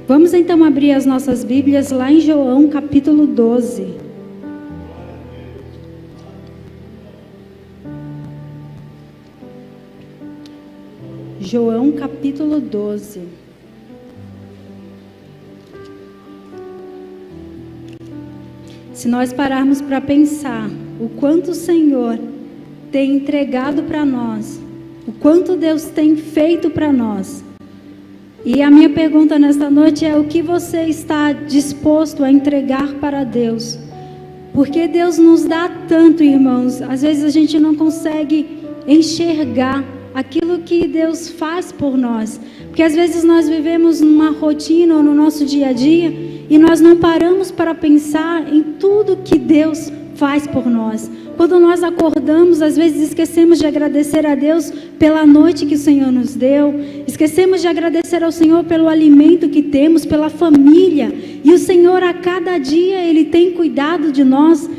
Vamos então abrir as nossas Bíblias lá em João capítulo 12. João capítulo 12. Se nós pararmos para pensar o quanto o Senhor tem entregado para nós, o quanto Deus tem feito para nós, e a minha pergunta nesta noite é: o que você está disposto a entregar para Deus? Porque Deus nos dá tanto, irmãos. Às vezes a gente não consegue enxergar aquilo que Deus faz por nós. Porque às vezes nós vivemos numa rotina ou no nosso dia a dia e nós não paramos para pensar em tudo que Deus faz por nós. Quando nós acordamos, às vezes esquecemos de agradecer a Deus pela noite que o Senhor nos deu, esquecemos de agradecer ao Senhor pelo alimento que temos, pela família, e o Senhor a cada dia Ele tem cuidado de nós.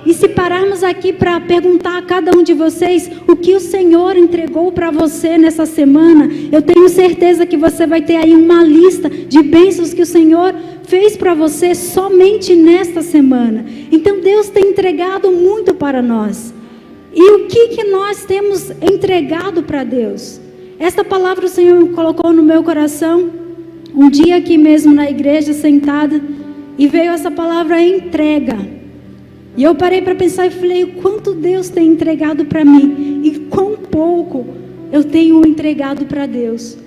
E se pararmos aqui para perguntar a cada um de vocês o que o Senhor entregou para você nessa semana, eu tenho certeza que você vai ter aí uma lista de bênçãos que o Senhor fez para você somente nesta semana. Então Deus tem entregado muito para nós. E o que nós temos entregado para Deus? Esta palavra o Senhor colocou no meu coração um dia aqui mesmo na igreja, sentada, e veio essa palavra entrega. E eu parei para pensar e falei: o quanto Deus tem entregado para mim e quão pouco eu tenho entregado para Deus.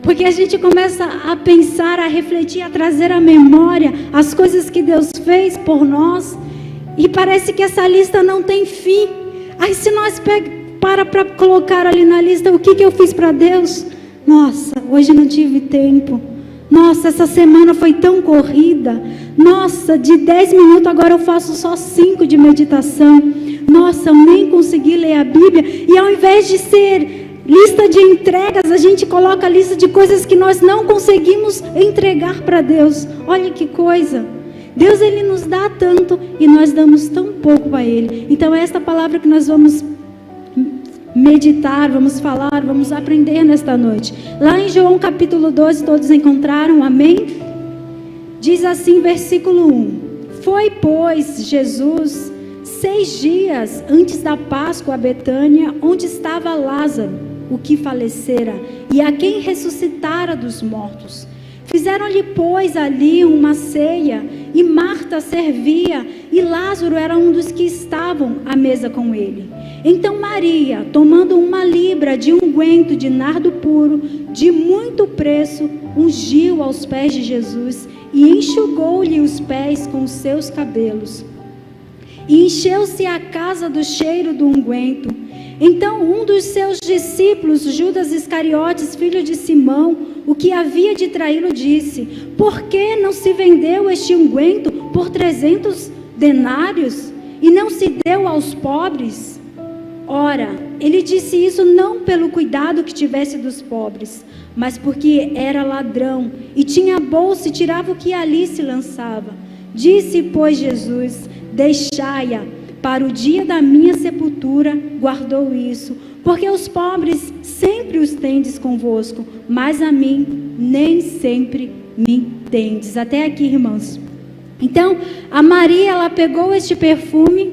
Porque a gente começa a pensar, a refletir, a trazer à memória as coisas que Deus fez por nós, e parece que essa lista não tem fim. Aí se nós para colocar ali na lista o que eu fiz para Deus, nossa, hoje não tive tempo. Nossa, essa semana foi tão corrida. Nossa, de 10 minutos agora eu faço só 5 de meditação. Nossa, eu nem consegui ler a Bíblia. E ao invés de ser lista de entregas, a gente coloca a lista de coisas que nós não conseguimos entregar para Deus. Olha que coisa. Deus, Ele nos dá tanto e nós damos tão pouco a Ele. Então é esta palavra que nós vamos meditar, vamos falar, vamos aprender nesta noite. Lá em João capítulo 12, todos encontraram? Amém? Diz assim, versículo 1: Foi, pois, Jesus 6 dias antes da Páscoa a Betânia, onde estava Lázaro, o que falecera, e a quem ressuscitara dos mortos. Fizeram-lhe, pois, ali uma ceia, e Marta servia, e Lázaro era um dos que estavam à mesa com ele. Então Maria, tomando uma libra de unguento de nardo puro, de muito preço, ungiu aos pés de Jesus, e enxugou-lhe os pés com os seus cabelos. E encheu-se a casa do cheiro do unguento. Então um dos seus discípulos, Judas Iscariotes, filho de Simão, o que havia de traí-lo, disse: Por que não se vendeu este unguento por 300 denários e não se deu aos pobres? Ora, ele disse isso não pelo cuidado que tivesse dos pobres, mas porque era ladrão e tinha bolsa e tirava o que ali se lançava. Disse, pois, Jesus: Deixai-a, para o dia da minha sepultura guardou isso, porque os pobres sempre os tendes convosco, mas a mim nem sempre me tendes. Até aqui, irmãos. Então, a Maria, ela pegou este perfume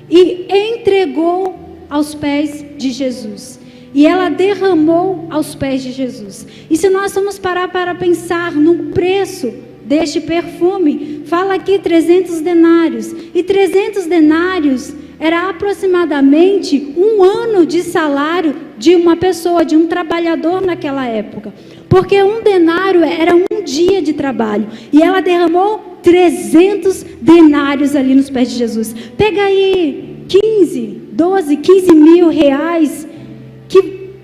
e entregou aos pés de Jesus. E ela derramou aos pés de Jesus. E se nós formos parar para pensar no preço deste perfume, fala aqui 300 denários. E 300 denários era aproximadamente 1 ano de salário de uma pessoa, de um trabalhador naquela época. Porque 1 denário era 1 dia de trabalho. E ela derramou 300 denários ali nos pés de Jesus. Pega aí 15 mil reais, que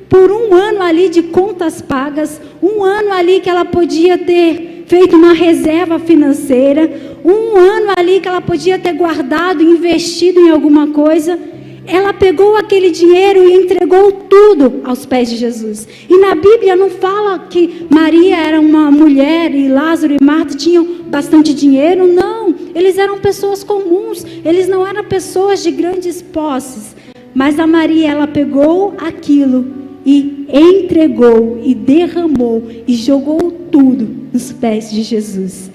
por 1 ano ali de contas pagas, 1 ano ali que ela podia ter feito uma reserva financeira, 1 ano ali que ela podia ter guardado, investido em alguma coisa, ela pegou aquele dinheiro e entregou tudo aos pés de Jesus. E na Bíblia não fala que Maria era uma mulher e Lázaro e Marta tinham bastante dinheiro, não. Eles eram pessoas comuns, eles não eram pessoas de grandes posses. Mas a Maria, ela pegou aquilo e entregou e derramou e jogou tudo nos pés de Jesus.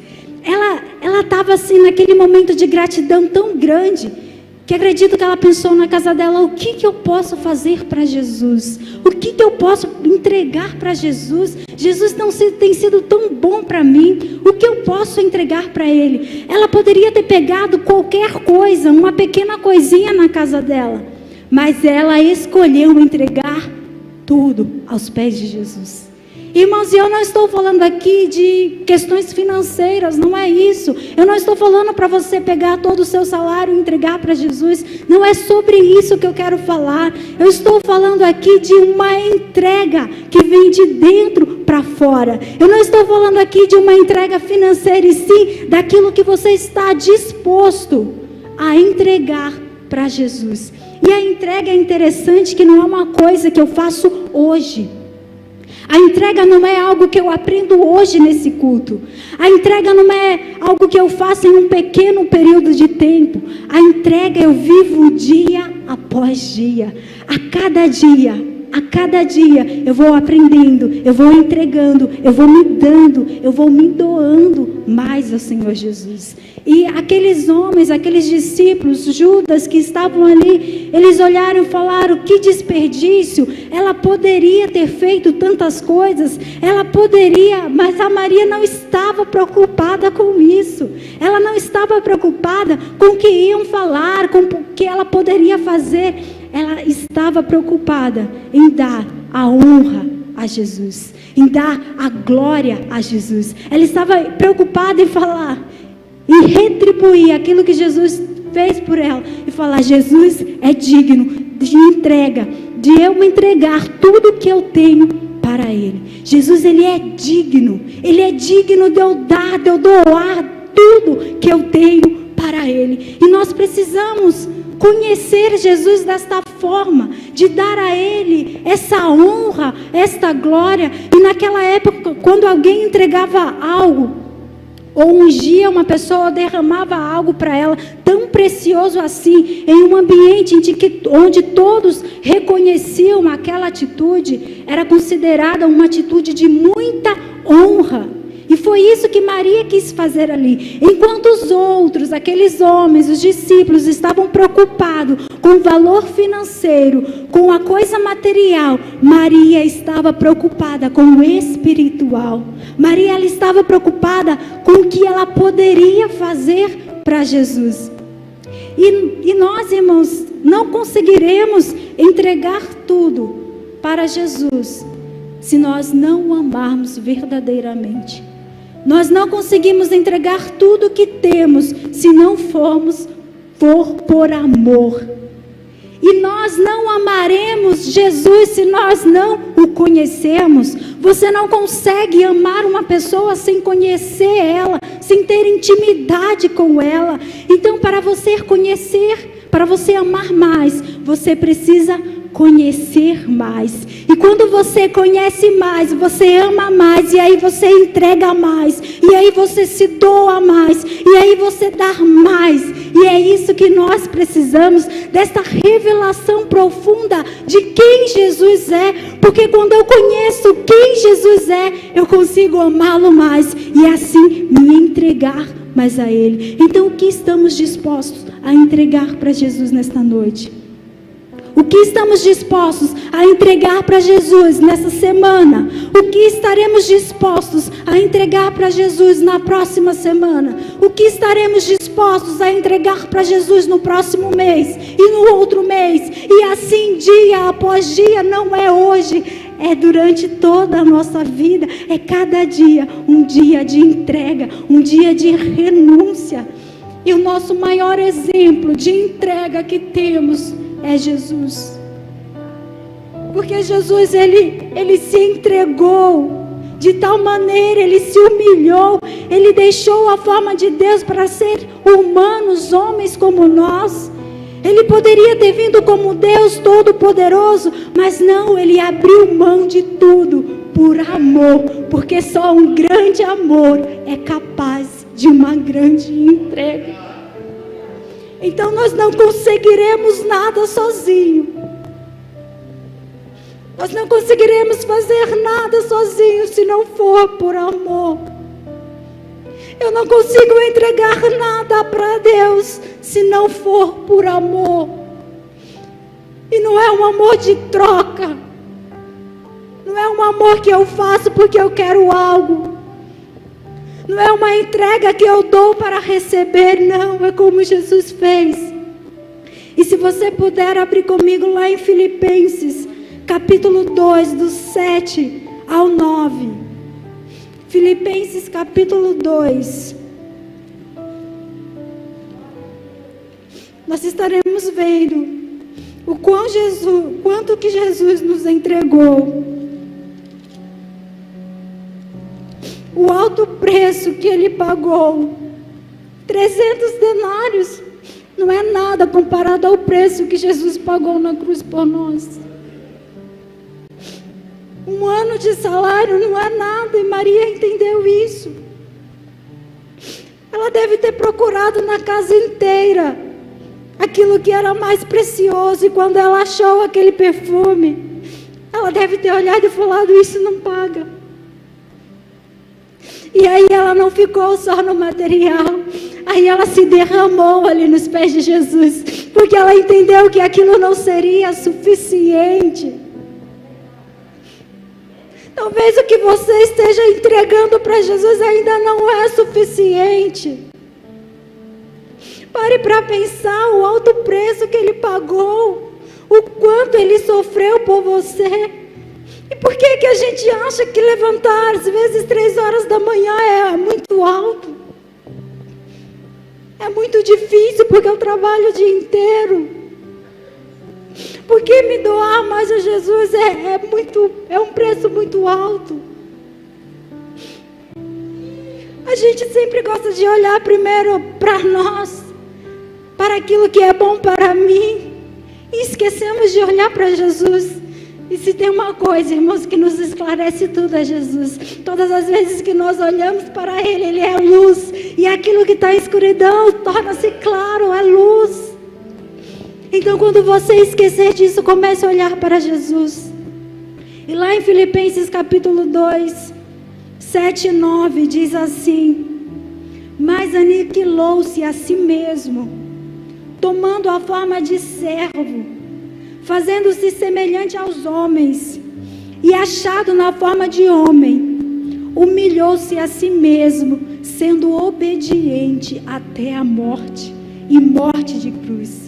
Ela estava assim naquele momento de gratidão tão grande, que acredito que ela pensou na casa dela: o que eu posso fazer para Jesus? O que eu posso entregar para Jesus? Jesus tem sido tão bom para mim, o que eu posso entregar para Ele? Ela poderia ter pegado qualquer coisa, uma pequena coisinha na casa dela, mas ela escolheu entregar tudo aos pés de Jesus. Irmãos, e eu não estou falando aqui de questões financeiras, não é isso. Eu não estou falando para você pegar todo o seu salário e entregar para Jesus. Não é sobre isso que eu quero falar. Eu estou falando aqui de uma entrega que vem de dentro para fora. Eu não estou falando aqui de uma entrega financeira, e sim daquilo que você está disposto a entregar para Jesus. E a entrega é interessante, que não é uma coisa que eu faço hoje. A entrega não é algo que eu aprendo hoje nesse culto. A entrega não é algo que eu faço em um pequeno período de tempo. A entrega eu vivo dia após dia. A cada dia eu vou aprendendo, eu vou entregando, eu vou me dando, eu vou me doando mais ao Senhor Jesus. E aqueles homens, aqueles discípulos, Judas, que estavam ali, eles olharam e falaram: que desperdício, ela poderia ter feito tantas coisas, ela poderia, mas a Maria não estava preocupada com isso, ela não estava preocupada com o que iam falar, com o que ela poderia fazer, ela estava preocupada em dar a honra a Jesus, em dar a glória a Jesus. Ela estava preocupada em falar e retribuir aquilo que Jesus fez por ela, e falar: Jesus é digno de entrega, de eu me entregar tudo que eu tenho para Ele. Jesus, Ele é digno de eu dar, de eu doar tudo que eu tenho para Ele. E nós precisamos conhecer Jesus desta forma, de dar a Ele essa honra, esta glória. E naquela época, quando alguém entregava algo, ou ungia uma pessoa, ou derramava algo para ela, tão precioso assim, em um ambiente onde todos reconheciam aquela atitude, era considerada uma atitude de muita honra. E foi isso que Maria quis fazer ali. Enquanto os outros, aqueles homens, os discípulos, estavam preocupados com o valor financeiro, com a coisa material, Maria estava preocupada com o espiritual. Maria, ela estava preocupada com o que ela poderia fazer para Jesus. E nós, irmãos, não conseguiremos entregar tudo para Jesus se nós não o amarmos verdadeiramente. Nós não conseguimos entregar tudo que temos se não for por amor. E nós não amaremos Jesus se nós não o conhecermos. Você não consegue amar uma pessoa sem conhecer ela, sem ter intimidade com ela. Então, para você conhecer, para você amar mais, você precisa conhecer mais. E quando você conhece mais, você ama mais, e aí você entrega mais, e aí você se doa mais, e aí você dá mais. E é isso que nós precisamos, desta revelação profunda de quem Jesus é. Porque quando eu conheço quem Jesus é, eu consigo amá-lo mais e assim me entregar mais a Ele. Então, o que estamos dispostos a entregar para Jesus nesta noite? O que estamos dispostos a entregar para Jesus nessa semana? O que estaremos dispostos a entregar para Jesus na próxima semana? O que estaremos dispostos a entregar para Jesus no próximo mês e no outro mês? E assim, dia após dia, não é hoje, é durante toda a nossa vida, é cada dia um dia de entrega, um dia de renúncia. E o nosso maior exemplo de entrega que temos é Jesus. Porque Jesus, ele se entregou de tal maneira, ele se humilhou, ele deixou a forma de Deus para ser humanos, homens como nós. Ele poderia ter vindo como Deus Todo-Poderoso, mas não, ele abriu mão de tudo por amor, porque só um grande amor é capaz de uma grande entrega. Então nós não conseguiremos nada sozinho. Nós não conseguiremos fazer nada sozinhos se não for por amor. Eu não consigo entregar nada para Deus se não for por amor. E não é um amor de troca. Não é um amor que eu faço porque eu quero algo. Não é uma entrega que eu dou para receber, não. É como Jesus fez. E se você puder abrir comigo lá em Filipenses, capítulo 2, do 7 ao 9. Filipenses capítulo 2. Nós estaremos vendo quanto que Jesus nos entregou. O alto preço que Ele pagou. 300 denários não é nada comparado ao preço que Jesus pagou na cruz por nós. Um ano de salário não é nada, e Maria entendeu isso. Ela deve ter procurado na casa inteira aquilo que era mais precioso, e quando ela achou aquele perfume, ela deve ter olhado e falado: isso não paga. E aí ela não ficou só no material, aí ela se derramou ali nos pés de Jesus, porque ela entendeu que aquilo não seria suficiente. Talvez o que você esteja entregando para Jesus ainda não é suficiente. Pare para pensar o alto preço que Ele pagou, o quanto Ele sofreu por você. E por que a gente acha que levantar às vezes 3 horas da manhã é muito alto? É muito difícil porque eu trabalho o dia inteiro. Porque me doar mais a Jesus é um preço muito alto. A gente sempre gosta de olhar primeiro para nós, para aquilo que é bom para mim, e esquecemos de olhar para Jesus. E se tem uma coisa, irmãos, que nos esclarece tudo, é Jesus. Todas as vezes que nós olhamos para Ele, Ele é luz, e aquilo que está em escuridão torna-se claro, é luz. Então, quando você esquecer disso, comece a olhar para Jesus. E lá em Filipenses capítulo 2, 7 e 9, diz assim: mas aniquilou-se a si mesmo, tomando a forma de servo, fazendo-se semelhante aos homens, e achado na forma de homem, humilhou-se a si mesmo, sendo obediente até a morte, e morte de cruz.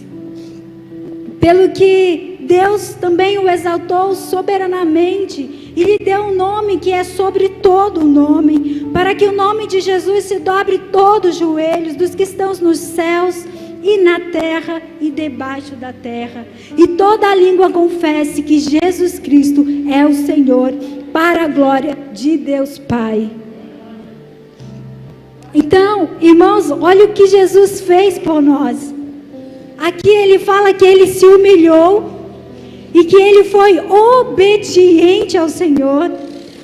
Pelo que Deus também o exaltou soberanamente, e lhe deu um nome que é sobre todo o nome, para que o nome de Jesus se dobre todos os joelhos dos que estão nos céus, e na terra e debaixo da terra, e toda a língua confesse que Jesus Cristo é o Senhor, para a glória de Deus Pai. Então, irmãos, olha o que Jesus fez por nós. Aqui Ele fala que Ele se humilhou e que Ele foi obediente ao Senhor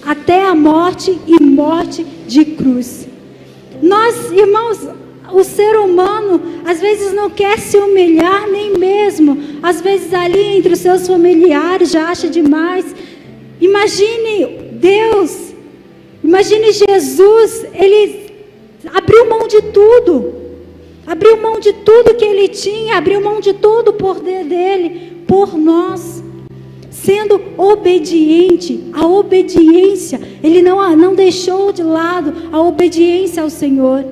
até a morte, e morte de cruz. Nós, irmãos, o ser humano às vezes não quer se humilhar nem mesmo, às vezes ali entre os seus familiares já acha demais. Imagine Deus, imagine Jesus, Ele abriu mão de tudo, abriu mão de tudo que Ele tinha, abriu mão de todo o poder dEle por nós, sendo obediente. A obediência, Ele não deixou de lado a obediência ao Senhor.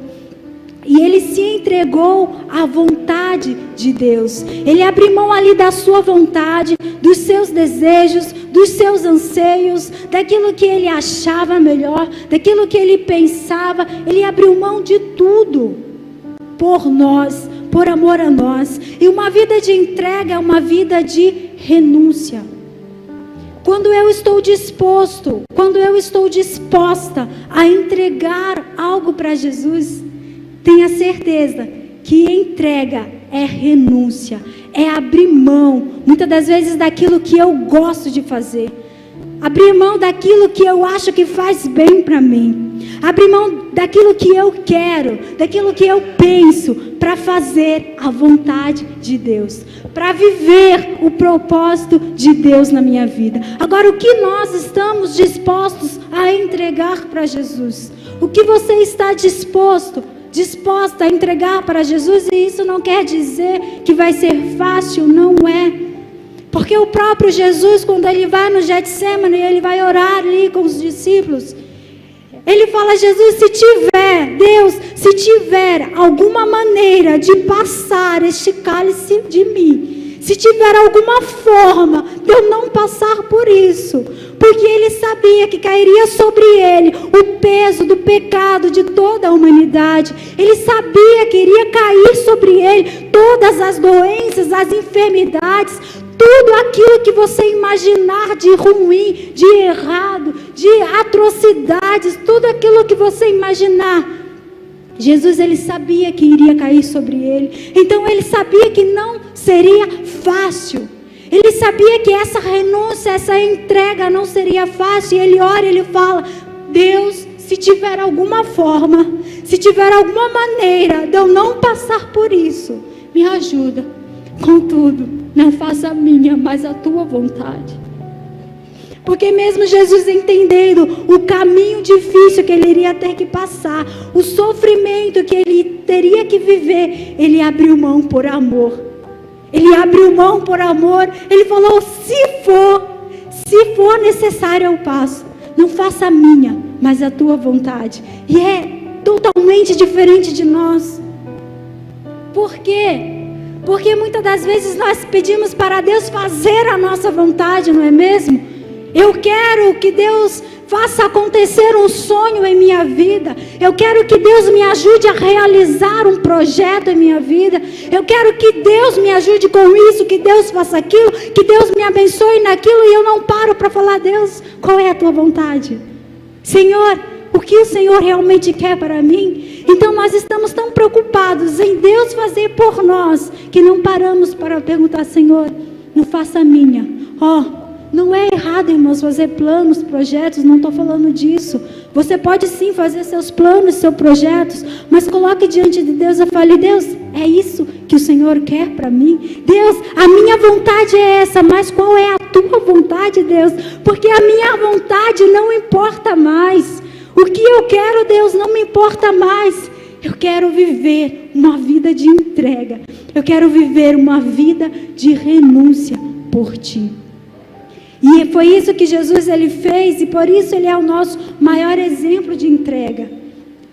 E Ele se entregou à vontade de Deus. Ele abriu mão ali da sua vontade, dos seus desejos, dos seus anseios, daquilo que Ele achava melhor, daquilo que Ele pensava. Ele abriu mão de tudo por nós, por amor a nós. E uma vida de entrega é uma vida de renúncia. Quando eu estou disposto, quando eu estou disposta a entregar algo para Jesus, tenha certeza que entrega é renúncia, é abrir mão, muitas das vezes daquilo que eu gosto de fazer. Abrir mão daquilo que eu acho que faz bem para mim. Abrir mão daquilo que eu quero, daquilo que eu penso, para fazer a vontade de Deus, para viver o propósito de Deus na minha vida. Agora, o que nós estamos dispostos a entregar para Jesus? O que você está disposta a entregar para Jesus? E isso não quer dizer que vai ser fácil, não é. Porque o próprio Jesus, quando ele vai no Getsemane, ele vai orar ali com os discípulos, ele fala: Jesus, se tiver alguma maneira de passar este cálice de mim, se tiver alguma forma de eu não passar por isso, porque ele sabia que cairia sobre ele o peso do pecado de toda a humanidade, ele sabia que iria cair sobre ele todas as doenças, as enfermidades, tudo aquilo que você imaginar de ruim, de errado, de atrocidades, tudo aquilo que você imaginar, Jesus, ele sabia que iria cair sobre ele. Então ele sabia que não seria fácil. Ele sabia que essa renúncia, essa entrega não seria fácil. E ele ora, ele fala: Deus, se tiver alguma forma, se tiver alguma maneira de eu não passar por isso, me ajuda. Contudo, não faça a minha, mas a tua vontade. Porque mesmo Jesus entendendo o caminho difícil que ele iria ter que passar, o sofrimento que ele teria que viver, ele abriu mão por amor. Ele abriu mão por amor. Ele falou: se for necessário eu passo. Não faça a minha, mas a tua vontade. E é totalmente diferente de nós. Por quê? Porque muitas das vezes nós pedimos para Deus fazer a nossa vontade, não é mesmo? Eu quero que Deus faça acontecer um sonho em minha vida. Eu quero que Deus me ajude a realizar um projeto em minha vida. Eu quero que Deus me ajude com isso, que Deus faça aquilo, que Deus me abençoe naquilo. E eu não paro para falar: Deus, qual é a tua vontade? Senhor, o que o Senhor realmente quer para mim? Então nós estamos tão preocupados em Deus fazer por nós, que não paramos para perguntar: Senhor, não faça a minha. Não é errado, irmãos, fazer planos, projetos, não estou falando disso. Você pode sim fazer seus planos, seus projetos, mas coloque diante de Deus e fale: Deus, é isso que o Senhor quer para mim? Deus, a minha vontade é essa, mas qual é a tua vontade, Deus? Porque a minha vontade não importa mais. O que eu quero, Deus, não me importa mais. Eu quero viver uma vida de entrega. Eu quero viver uma vida de renúncia por Ti. E foi isso que Jesus ele fez, e por isso ele é o nosso maior exemplo de entrega.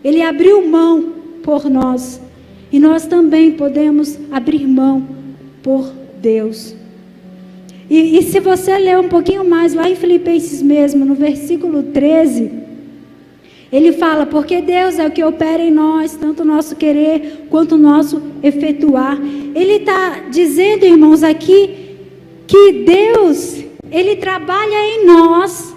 Ele abriu mão por nós, e nós também podemos abrir mão por Deus. E se você ler um pouquinho mais, lá em Filipenses mesmo, no versículo 13, ele fala: porque Deus é o que opera em nós, tanto o nosso querer quanto o nosso efetuar. Ele está dizendo, irmãos, aqui, que Deus, Ele trabalha em nós,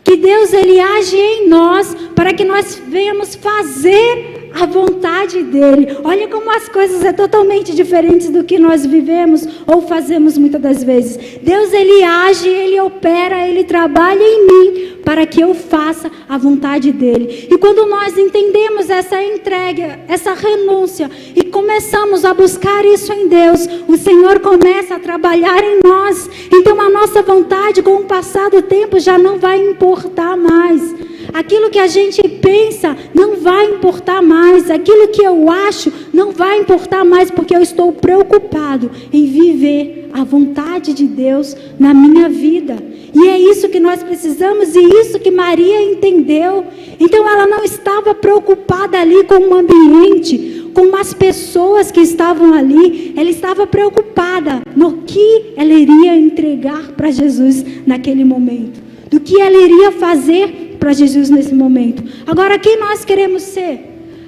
que Deus, Ele age em nós, para que nós venhamos fazer a vontade dEle. Olha como as coisas são totalmente diferentes do que nós vivemos ou fazemos muitas das vezes. Deus, Ele age, Ele opera, Ele trabalha em mim, para que eu faça a vontade dEle. E quando nós entendemos essa entrega, essa renúncia, e começamos a buscar isso em Deus, o Senhor começa a trabalhar em nós. Então a nossa vontade, com o passar do tempo, já não vai importar mais. Aquilo que a gente pensa não vai importar mais. Aquilo que eu acho não vai importar mais, porque eu estou preocupado em viver a vontade de Deus na minha vida. E é isso que nós precisamos, e isso que Maria entendeu. Então ela não estava preocupada ali com o ambiente, com as pessoas que estavam ali. Ela estava preocupada no que ela iria entregar para Jesus naquele momento, do que ela iria fazer para Jesus nesse momento. Agora, quem nós queremos ser?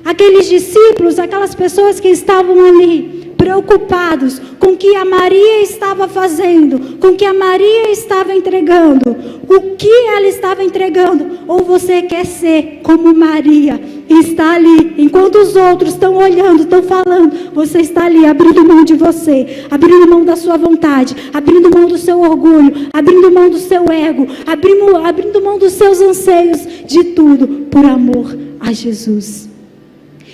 Aqueles discípulos, aquelas pessoas que estavam ali preocupados com o que a Maria estava fazendo, com o que a Maria estava entregando, o que ela estava entregando. Ou você quer ser como Maria e está ali, enquanto os outros estão olhando, estão falando, você está ali abrindo mão de você, abrindo mão da sua vontade, abrindo mão do seu orgulho, abrindo mão do seu ego, abrindo mão dos seus anseios, de tudo, por amor a Jesus.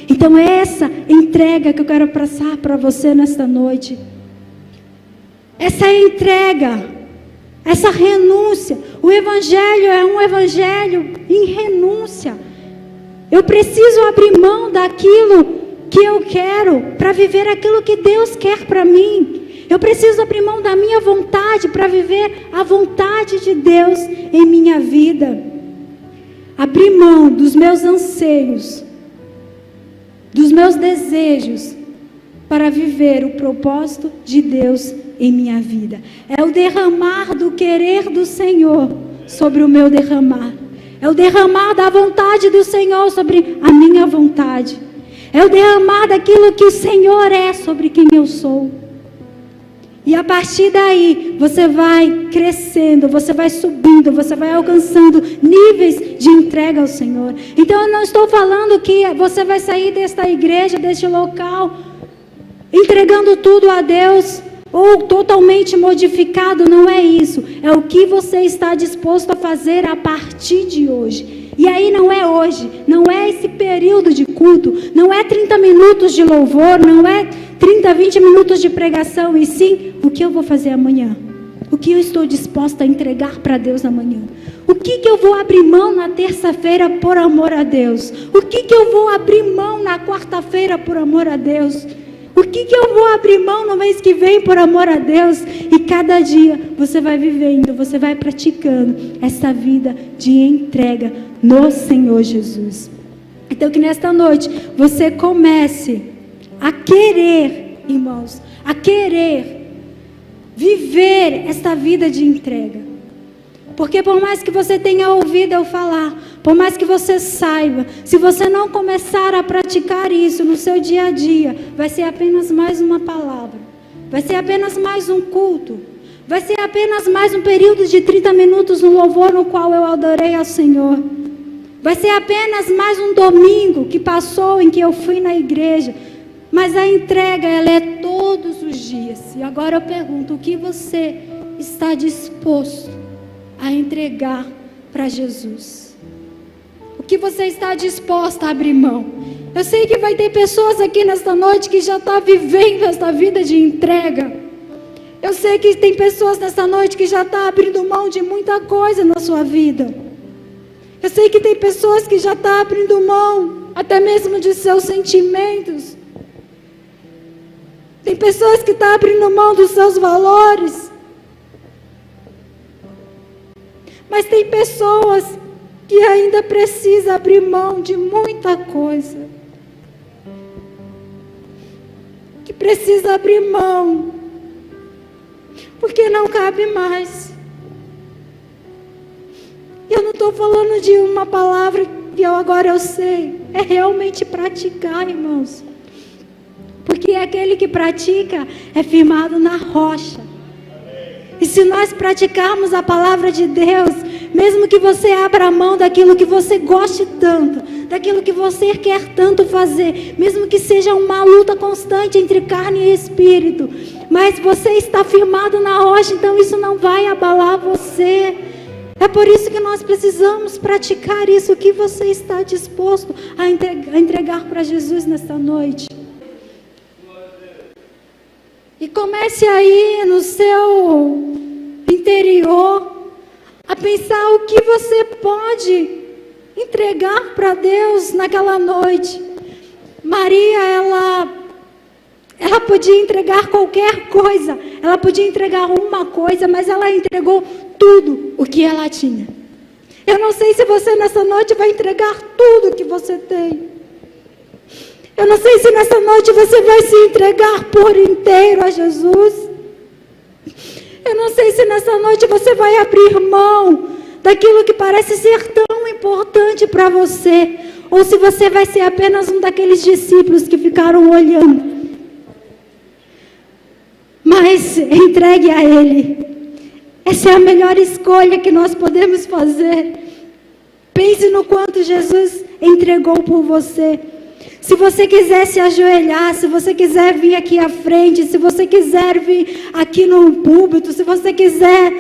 Então é essa entrega que eu quero passar para você nesta noite. Essa é a entrega, essa renúncia. O Evangelho é um Evangelho em renúncia. Eu preciso abrir mão daquilo que eu quero para viver aquilo que Deus quer para mim. Eu preciso abrir mão da minha vontade para viver a vontade de Deus em minha vida. Abrir mão dos meus anseios, dos meus desejos, para viver o propósito de Deus em minha vida. É o derramar do querer do Senhor sobre o meu derramar. É o derramar da vontade do Senhor sobre a minha vontade. É o derramar daquilo que o Senhor é sobre quem eu sou. E a partir daí, você vai crescendo, você vai subindo, você vai alcançando níveis de entrega ao Senhor. Então eu não estou falando que você vai sair desta igreja, deste local, entregando tudo a Deus, ou totalmente modificado. Não é isso. É o que você está disposto a fazer a partir de hoje. E aí não é hoje, não é esse período de culto, não é 30 minutos de louvor, não é 30, 20 minutos de pregação, e sim, o que eu vou fazer amanhã? O que eu estou disposta a entregar para Deus amanhã? O que eu vou abrir mão na terça-feira por amor a Deus? O que eu vou abrir mão na quarta-feira por amor a Deus? O que eu vou abrir mão no mês que vem por amor a Deus? E cada dia você vai vivendo, você vai praticando essa vida de entrega no Senhor Jesus. Então que nesta noite você comece a querer, irmãos, a querer viver esta vida de entrega. Porque por mais que você tenha ouvido eu falar, por mais que você saiba, se você não começar a praticar isso no seu dia a dia, vai ser apenas mais uma palavra, vai ser apenas mais um culto, vai ser apenas mais um período de 30 minutos no louvor no qual eu adorei ao Senhor, vai ser apenas mais um domingo que passou em que eu fui na igreja. Mas a entrega, ela é todos os dias. E agora eu pergunto, o que você está disposto a entregar para Jesus? O que você está disposta a abrir mão? Eu sei que vai ter pessoas aqui nesta noite que já estão vivendo esta vida de entrega. Eu sei que tem pessoas nesta noite que já estão abrindo mão de muita coisa na sua vida. Eu sei que tem pessoas que já estão abrindo mão até mesmo de seus sentimentos. Tem pessoas que estão abrindo mão dos seus valores. Mas tem pessoas que ainda precisam abrir mão de muita coisa. Que precisa abrir mão. Porque não cabe mais. Eu não estou falando de uma palavra que agora eu sei. É realmente praticar, irmãos. Porque aquele que pratica é firmado na rocha. E se nós praticarmos a palavra de Deus, mesmo que você abra mão daquilo que você goste tanto, daquilo que você quer tanto fazer, mesmo que seja uma luta constante entre carne e espírito, mas você está firmado na rocha, então isso não vai abalar você. É por isso que nós precisamos praticar isso. O que você está disposto a entregar para Jesus nesta noite? E comece aí no seu interior a pensar o que você pode entregar para Deus naquela noite. Maria, ela podia entregar qualquer coisa, ela podia entregar uma coisa, mas ela entregou tudo o que ela tinha. Eu não sei se você nessa noite vai entregar tudo que você tem. Eu não sei se nessa noite você vai se entregar por inteiro a Jesus. Eu não sei se nessa noite você vai abrir mão daquilo que parece ser tão importante para você. Ou se você vai ser apenas um daqueles discípulos que ficaram olhando. Mas entregue a Ele. Essa é a melhor escolha que nós podemos fazer. Pense no quanto Jesus entregou por você. Se você quiser se ajoelhar, se você quiser vir aqui à frente, se você quiser vir aqui no púlpito, se você quiser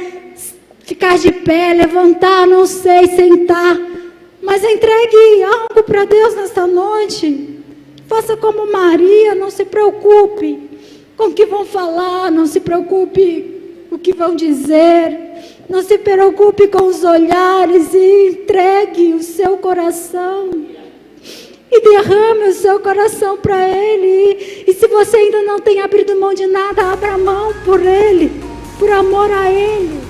ficar de pé, levantar, não sei, sentar, mas entregue algo para Deus nesta noite. Faça como Maria, não se preocupe com o que vão falar, não se preocupe com o que vão dizer, não se preocupe com os olhares e entregue o seu coração. E derrame o seu coração para Ele. E se você ainda não tem abrido mão de nada, abra mão por Ele, por amor a Ele.